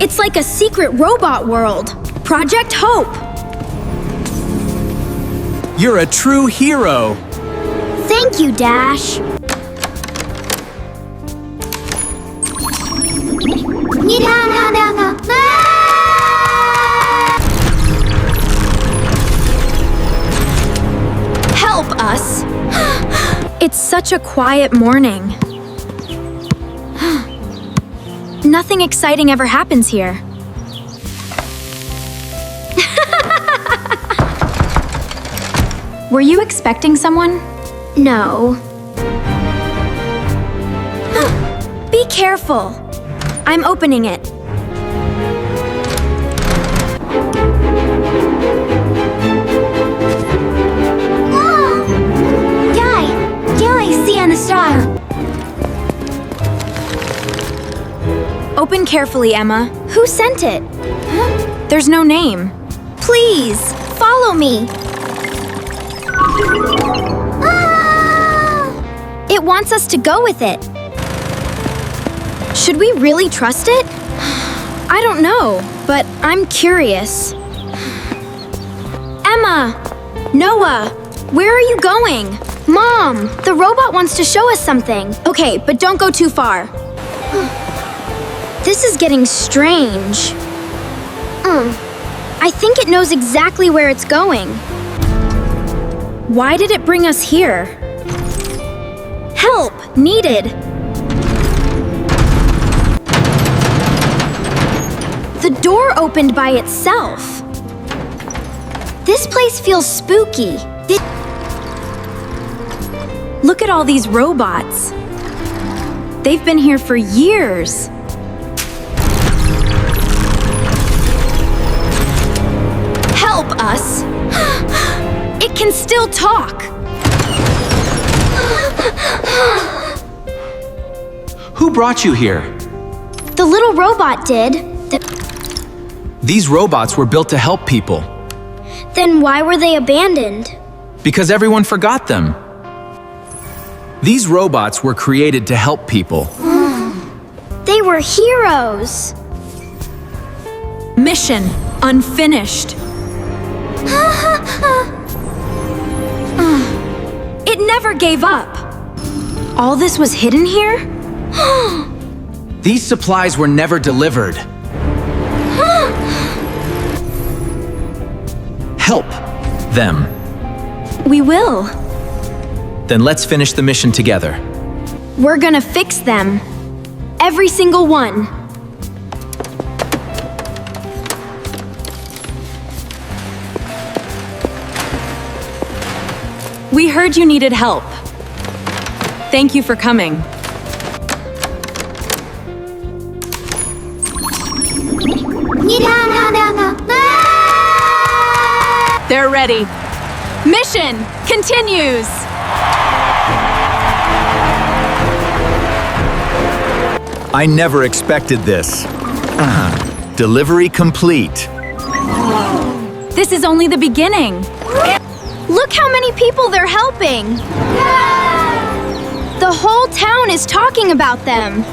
It's like a secret robot world. Project Hope. You're a true hero. Thank you, Dash. Help us. It's such a quiet morning. Nothing exciting ever happens here. Were you expecting someone? No. Be careful. I'm opening it. Open carefully, Emma. Who sent it? Huh? There's no name. Please, follow me. It wants us to go with it. Should we really trust it? I don't know, but I'm curious. Emma! Noah! Where are you going? Mom! The robot wants to show us something. Okay, but don't go too far. This is getting strange. I think it knows exactly where it's going. Why did it bring us here? Help needed. The door opened by itself. This place feels spooky. Look at all these robots. They've been here for years. Help us. It can still talk. Who brought you here? The little robot did. These robots were built to help people. Then why were they abandoned? Because everyone forgot them. These robots were created to help people. They were heroes. Mission unfinished. It never gave up. All this was hidden here? These supplies were never delivered. Help them. We will. Then let's finish the mission together. We're gonna fix them. Every single one. We heard you needed help. Thank you for coming. They're ready. Mission continues. I never expected this. Delivery complete. This is only the beginning. Look how many people they're helping. The whole town is talking about them.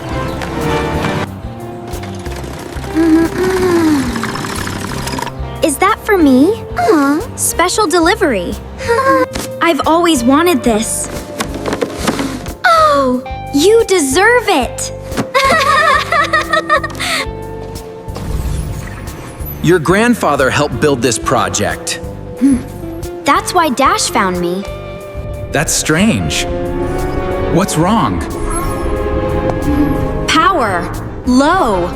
Is that for me? Special delivery. I've always wanted this. Oh, you deserve it. Your grandfather helped build this project. That's why Dash found me. That's strange. What's wrong? Power low.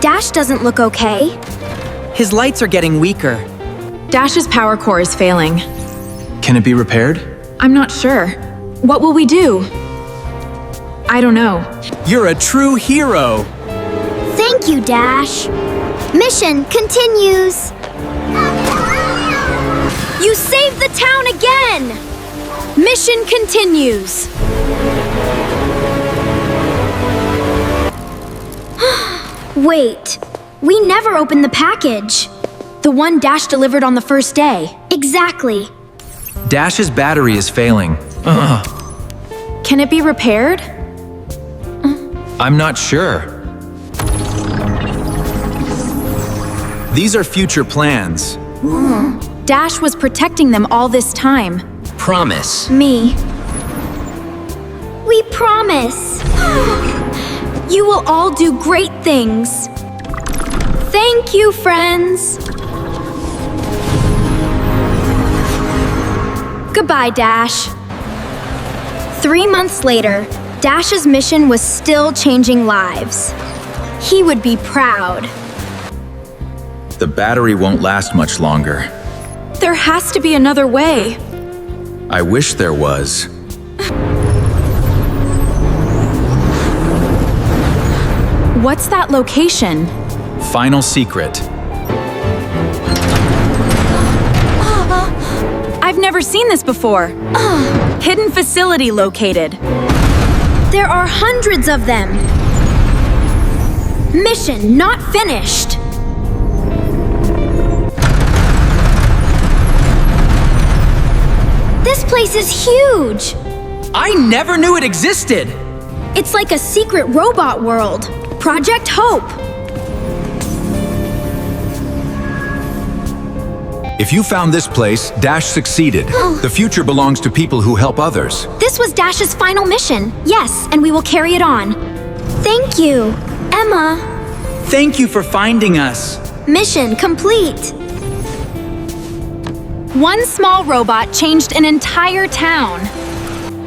Dash doesn't look okay. His lights are getting weaker. Dash's power core is failing. Can it be repaired? I'm not sure. What will we do? I don't know. You're a true hero. Thank you, Dash. Mission continues. You saved the town again! Mission continues. Wait, we never opened the package. The one Dash delivered on the first day. Exactly. Dash's battery is failing. Can it be repaired? I'm not sure. These are future plans. Dash was protecting them all this time. Promise. Me. We promise. You will all do great things. Thank you, friends. Goodbye, Dash. 3 months later, Dash's mission was still changing lives. He would be proud. The battery won't last much longer. There has to be another way. I wish there was. What's that location? Final secret. I've never seen this before. Hidden facility located. There are hundreds of them. Mission not finished. This place is huge. I never knew it existed! It's like a secret robot world. Project Hope. If you found this place, Dash succeeded. The future belongs to people who help others. This was Dash's final mission. Yes, and we will carry it on. Thank you, Emma. Thank you for finding us. Mission complete. One small robot changed an entire town.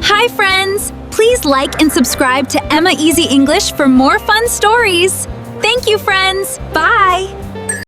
Hi, friends! Please like and subscribe to Emma Easy English for more fun stories. Thank you, friends. Bye!